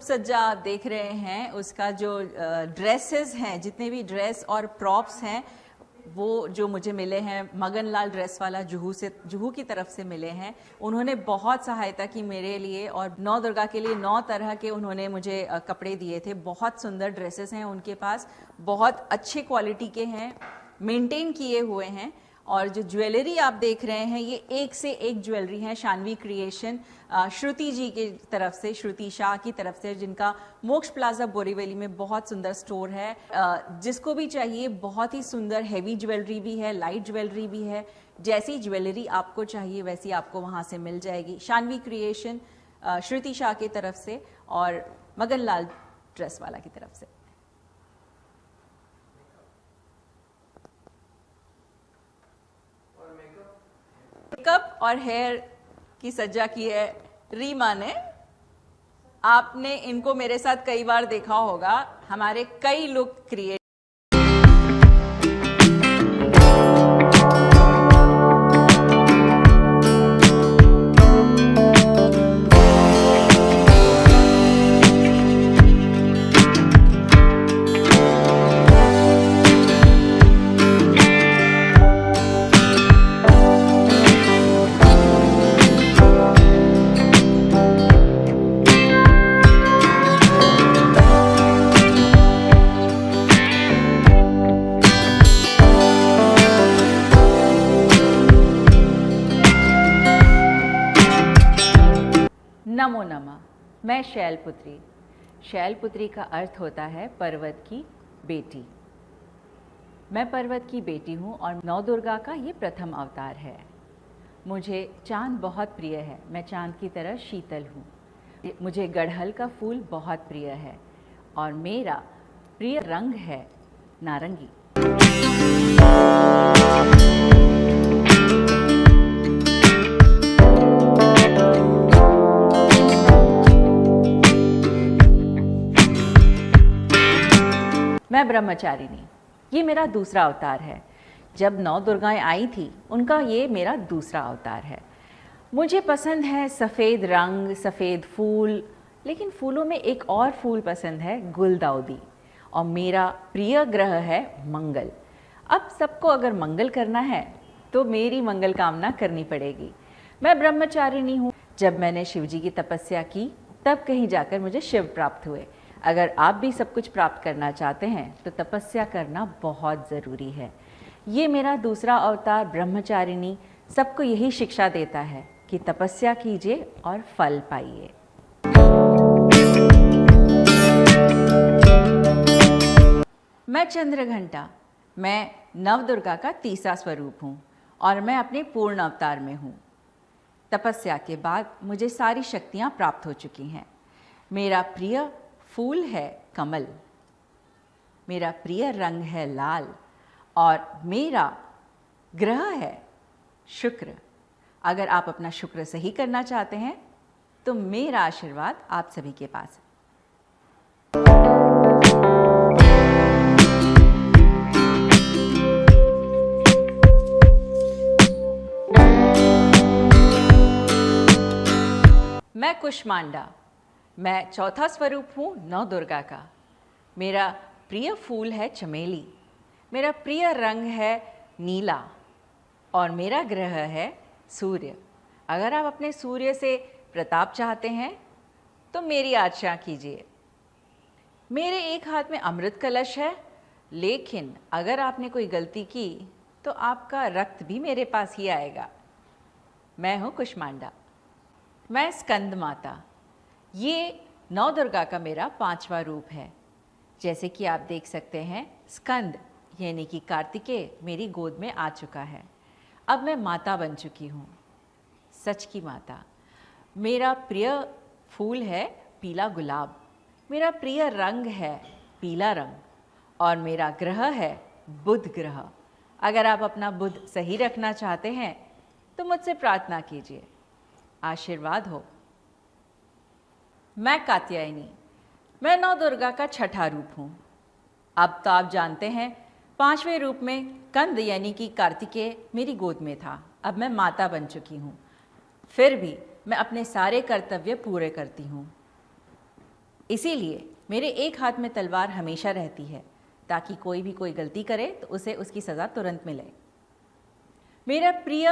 सज्जा आप देख रहे हैं उसका जो ड्रेसेस हैं, जितने भी ड्रेस और प्रॉप्स हैं वो जो मुझे मिले हैं मगन लाल ड्रेस वाला जुहू की तरफ से मिले हैं। उन्होंने बहुत सहायता की मेरे लिए और नौ दुर्गा के लिए 9 तरह के उन्होंने मुझे कपड़े दिए थे। बहुत सुंदर ड्रेसेस हैं उनके पास, बहुत अच्छे क्वालिटी के हैं, मेंटेन किए हुए हैं। और जो ज्वेलरी आप देख रहे हैं ये एक से एक ज्वेलरी है। शानवी क्रिएशन श्रुति जी की तरफ से, श्रुति शाह की तरफ से, जिनका मोक्ष प्लाजा बोरीवली में बहुत सुंदर स्टोर है। जिसको भी चाहिए बहुत ही सुंदर हेवी ज्वेलरी भी है, लाइट ज्वेलरी भी है। जैसी ज्वेलरी आपको चाहिए वैसी आपको वहां से मिल जाएगी। शानवी क्रिएशन श्रुति शाह की तरफ से और मगन लाल ड्रेस वाला की तरफ से। मेकअप और हेयर की सज्जा की है रीमा ने। आपने इनको मेरे साथ कई बार देखा होगा, हमारे कई लुक क्रिएट। नमो नमः। मैं शैलपुत्री। शैलपुत्री का अर्थ होता है पर्वत की बेटी। मैं पर्वत की बेटी हूँ और नौ दुर्गा का ये प्रथम अवतार है। मुझे चांद बहुत प्रिय है, मैं चांद की तरह शीतल हूँ। मुझे गड़हल का फूल बहुत प्रिय है और मेरा प्रिय रंग है नारंगी। मैं ब्रह्मचारिणी, ये मेरा दूसरा अवतार है। जब 9 दुर्गाएं आई थी उनका ये मेरा दूसरा अवतार है। मुझे पसंद है सफ़ेद रंग, सफ़ेद फूल, लेकिन फूलों में एक और फूल पसंद है, गुलदाउदी। और मेरा प्रिय ग्रह है मंगल। अब सबको अगर मंगल करना है तो मेरी मंगल कामना करनी पड़ेगी। मैं ब्रह्मचारिणी हूँ। जब मैंने शिव जी की तपस्या की तब कहीं जाकर मुझे शिव प्राप्त हुए। अगर आप भी सब कुछ प्राप्त करना चाहते हैं तो तपस्या करना बहुत ज़रूरी है। ये मेरा दूसरा अवतार ब्रह्मचारिणी सबको यही शिक्षा देता है कि तपस्या कीजिए और फल पाइए। मैं चंद्रघंटा, मैं नवदुर्गा का तीसरा स्वरूप हूँ और मैं अपने पूर्ण अवतार में हूँ। तपस्या के बाद मुझे सारी शक्तियाँ प्राप्त हो चुकी हैं। मेरा प्रिय फूल है कमल, मेरा प्रिय रंग है लाल और मेरा ग्रह है शुक्र। अगर आप अपना शुक्र सही करना चाहते हैं तो मेरा आशीर्वाद आप सभी के पास है। मैं कुष्मांडा, मैं चौथा स्वरूप हूँ नौ दुर्गा का। मेरा प्रिय फूल है चमेली, मेरा प्रिय रंग है नीला और मेरा ग्रह है सूर्य। अगर आप अपने सूर्य से प्रताप चाहते हैं तो मेरी आज्ञा कीजिए। मेरे एक हाथ में अमृत कलश है, लेकिन अगर आपने कोई गलती की तो आपका रक्त भी मेरे पास ही आएगा। मैं हूँ कुष्मांडा। मैं स्कंद माता, ये नौ दुर्गा का मेरा 5वां रूप है। जैसे कि आप देख सकते हैं, स्कंद यानी कि कार्तिकेय मेरी गोद में आ चुका है। अब मैं माता बन चुकी हूँ, सच की माता। मेरा प्रिय फूल है पीला गुलाब, मेरा प्रिय रंग है पीला रंग और मेरा ग्रह है बुध ग्रह। अगर आप अपना बुध सही रखना चाहते हैं तो मुझसे प्रार्थना कीजिए, आशीर्वाद हो। मैं कात्यायनी, मैं नौ दुर्गा का 6ठा रूप हूँ। अब तो आप जानते हैं 5वें रूप में कंद यानी कि कार्तिकेय मेरी गोद में था। अब मैं माता बन चुकी हूँ, फिर भी मैं अपने सारे कर्तव्य पूरे करती हूँ। इसीलिए मेरे एक हाथ में तलवार हमेशा रहती है, ताकि कोई भी कोई गलती करे तो उसे उसकी सज़ा तुरंत मिले। मेरा प्रिय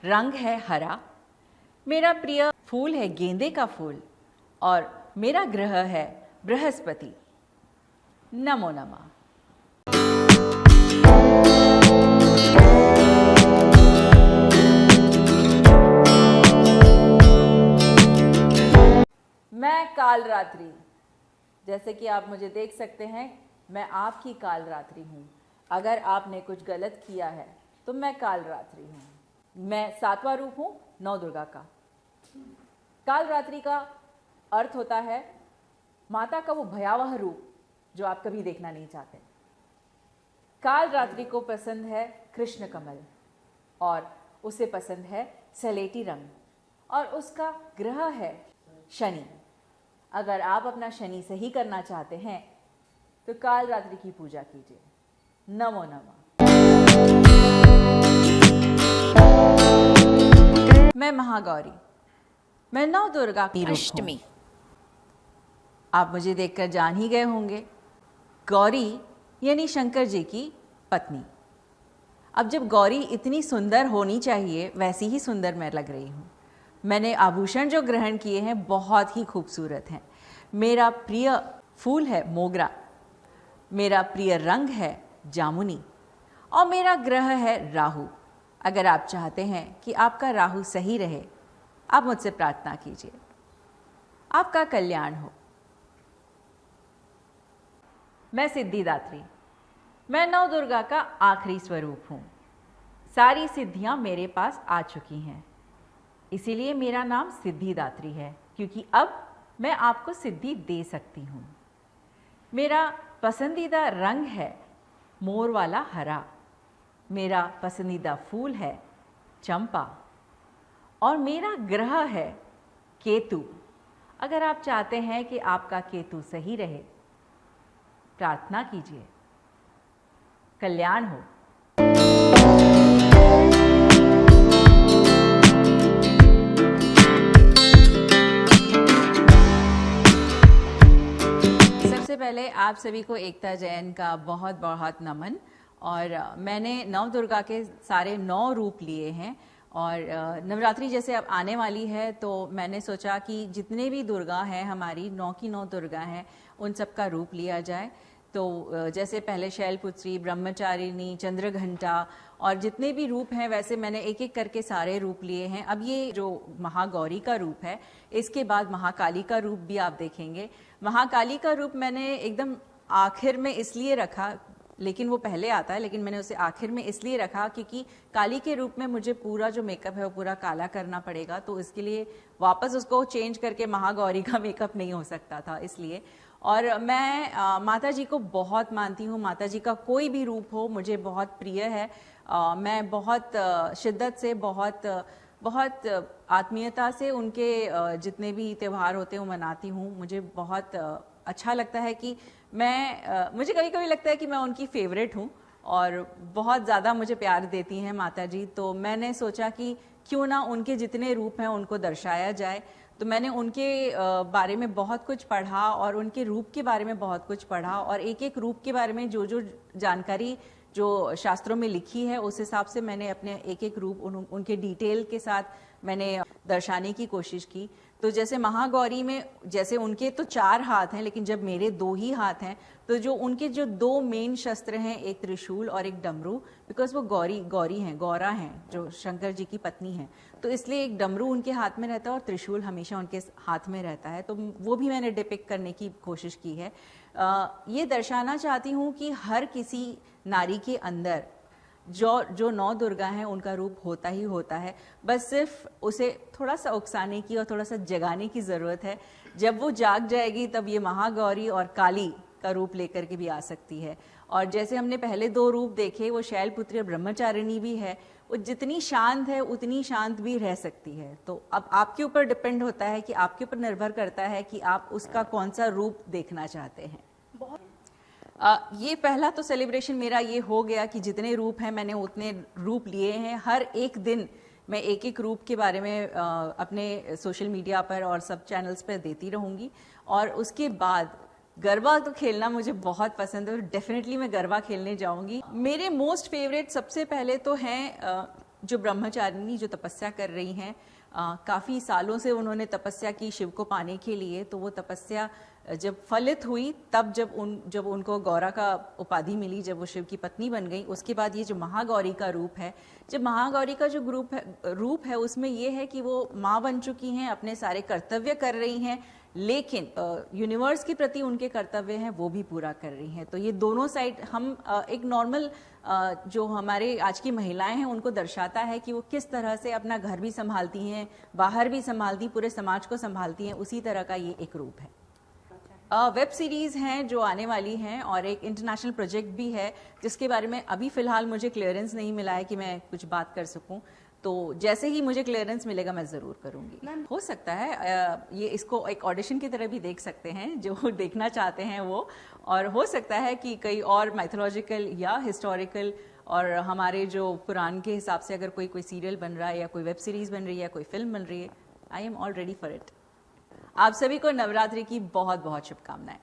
रंग है हरा, मेरा प्रिय फूल है गेंदे का फूल, और मेरा ग्रह है बृहस्पति। नमो नमः। मैं काल रात्रि, जैसे कि आप मुझे देख सकते हैं, मैं आपकी काल रात्रि हूँ। अगर आपने कुछ गलत किया है तो मैं काल रात्रि हूँ। मैं 7वां रूप हूँ नौ दुर्गा का। काल रात्रि का अर्थ होता है माता का वो भयावह रूप जो आप कभी देखना नहीं चाहते। काल रात्रि को पसंद है कृष्ण कमल, और उसे पसंद है सलेटी रंग, और उसका ग्रह है शनि। अगर आप अपना शनि सही करना चाहते हैं तो काल रात्रि की पूजा कीजिए। नमो नमः। मैं महागौरी, मैं नौ दुर्गा की अष्टमी। आप मुझे देखकर जान ही गए होंगे, गौरी यानी शंकर जी की पत्नी। अब जब गौरी इतनी सुंदर होनी चाहिए, वैसी ही सुंदर मैं लग रही हूँ। मैंने आभूषण जो ग्रहण किए हैं बहुत ही खूबसूरत हैं। मेरा प्रिय फूल है मोगरा, मेरा प्रिय रंग है जामुनी, और मेरा ग्रह है राहु। अगर आप चाहते हैं कि आपका राहु सही रहे, आप मुझसे प्रार्थना कीजिए, आपका कल्याण हो। मैं सिद्धिदात्री, मैं नौ दुर्गा का आखिरी स्वरूप हूँ। सारी सिद्धियाँ मेरे पास आ चुकी हैं, इसीलिए मेरा नाम सिद्धिदात्री है, क्योंकि अब मैं आपको सिद्धि दे सकती हूँ। मेरा पसंदीदा रंग है मोर वाला हरा, मेरा पसंदीदा फूल है चंपा, और मेरा ग्रह है केतु। अगर आप चाहते हैं कि आपका केतु सही रहे, प्रार्थना कीजिए, कल्याण हो। सबसे पहले आप सभी को एकता जयंती का बहुत बहुत नमन। और मैंने नव दुर्गा के सारे 9 रूप लिए हैं, और नवरात्रि जैसे अब आने वाली है तो मैंने सोचा कि जितने भी दुर्गा हैं हमारी 9 की 9 दुर्गा हैं, उन सब का रूप लिया जाए। तो जैसे पहले शैलपुत्री, ब्रह्मचारिणी, चंद्रघंटा, और जितने भी रूप हैं वैसे मैंने एक एक करके सारे रूप लिए हैं। अब ये जो महागौरी का रूप है, इसके बाद महाकाली का रूप भी आप देखेंगे। महाकाली का रूप मैंने एकदम आखिर में इसलिए रखा, लेकिन वो पहले आता है, लेकिन मैंने उसे आखिर में इसलिए रखा क्योंकि काली के रूप में मुझे पूरा जो मेकअप है वो पूरा काला करना पड़ेगा, तो इसके लिए वापस उसको चेंज करके महागौरी का मेकअप नहीं हो सकता था, इसलिए। और मैं माता जी को बहुत मानती हूँ। माता जी का कोई भी रूप हो मुझे बहुत प्रिय है। मैं बहुत शिद्दत से, बहुत आत्मीयता से उनके जितने भी त्यौहार होते हैं वो मनाती हूँ। मुझे बहुत अच्छा लगता है कि मुझे कभी कभी लगता है कि मैं उनकी फेवरेट हूँ, और बहुत ज़्यादा मुझे प्यार देती हैं माता जी। तो मैंने सोचा कि क्यों ना उनके जितने रूप हैं उनको दर्शाया जाए। तो मैंने उनके बारे में बहुत कुछ पढ़ा, और उनके रूप के बारे में बहुत कुछ पढ़ा, और एक एक रूप के बारे में जो जो जानकारी जो शास्त्रों में लिखी है उस हिसाब से मैंने अपने एक एक रूप उनके डिटेल के साथ मैंने दर्शाने की कोशिश की। तो जैसे महागौरी में जैसे उनके तो 4 हाथ हैं, लेकिन जब मेरे 2 ही हाथ हैं, तो जो उनके जो 2 मेन शस्त्र हैं, एक त्रिशूल और एक डमरू, बिकॉज वो गौरी हैं, गौरा हैं, जो शंकर जी की पत्नी हैं, तो इसलिए एक डमरू उनके हाथ में रहता है और त्रिशूल हमेशा उनके हाथ में रहता है। तो वो भी मैंने डिपिक्ट करने की कोशिश की है। ये दर्शाना चाहती हूँ कि हर किसी नारी के अंदर जो 9 दुर्गा हैं उनका रूप होता ही होता है, बस सिर्फ उसे थोड़ा सा उकसाने की और थोड़ा सा जगाने की ज़रूरत है। जब वो जाग जाएगी तब ये महागौरी और काली का रूप लेकर के भी आ सकती है। और जैसे हमने पहले 2 रूप देखे, वो शैलपुत्री और ब्रह्मचारिणी भी है, वो जितनी शांत है उतनी शांत भी रह सकती है। तो अब आपके ऊपर डिपेंड होता है कि आपके ऊपर निर्भर करता है कि आप उसका कौन सा रूप देखना चाहते हैं। ये पहला तो सेलिब्रेशन मेरा ये हो गया कि जितने रूप हैं मैंने उतने रूप लिए हैं। हर एक दिन मैं एक एक रूप के बारे में अपने सोशल मीडिया पर और सब चैनल्स पर देती रहूँगी। और उसके बाद गरबा तो खेलना मुझे बहुत पसंद है और डेफिनेटली मैं गरबा खेलने जाऊंगी। मेरे मोस्ट फेवरेट सबसे पहले तो हैं जो ब्रह्मचारिणी जो तपस्या कर रही हैं, काफ़ी सालों से उन्होंने तपस्या की शिव को पाने के लिए। तो वो तपस्या जब फलित हुई तब जब उनको गौरा का उपाधि मिली, जब वो शिव की पत्नी बन गई, उसके बाद ये जो महागौरी का रूप है, जब महागौरी का जो रूप है उसमें ये है कि वो माँ बन चुकी हैं, अपने सारे कर्तव्य कर रही हैं, लेकिन यूनिवर्स के प्रति उनके कर्तव्य हैं वो भी पूरा कर रही हैं। तो ये दोनों साइड हम एक नॉर्मल जो हमारे आज की महिलाएं हैं उनको दर्शाता है कि वो किस तरह से अपना घर भी संभालती हैं, बाहर भी संभालती, पूरे समाज को संभालती हैं। उसी तरह का ये एक रूप है। वेब सीरीज़ हैं जो आने वाली हैं और एक इंटरनेशनल प्रोजेक्ट भी है जिसके बारे में अभी फ़िलहाल मुझे क्लियरेंस नहीं मिला है कि मैं कुछ बात कर सकूं। तो जैसे ही मुझे क्लियरेंस मिलेगा मैं ज़रूर करूंगी। हो सकता है ये इसको एक ऑडिशन की तरह भी देख सकते हैं जो देखना चाहते हैं वो, और हो सकता है कि कई और माइथोलॉजिकल या हिस्टोरिकल और हमारे जो पुराण के हिसाब से अगर कोई सीरियल बन रहा है या कोई वेब सीरीज़ बन रही है या कोई फिल्म बन रही है, I am all ready for it. आप सभी को नवरात्रि की बहुत बहुत शुभकामनाएं।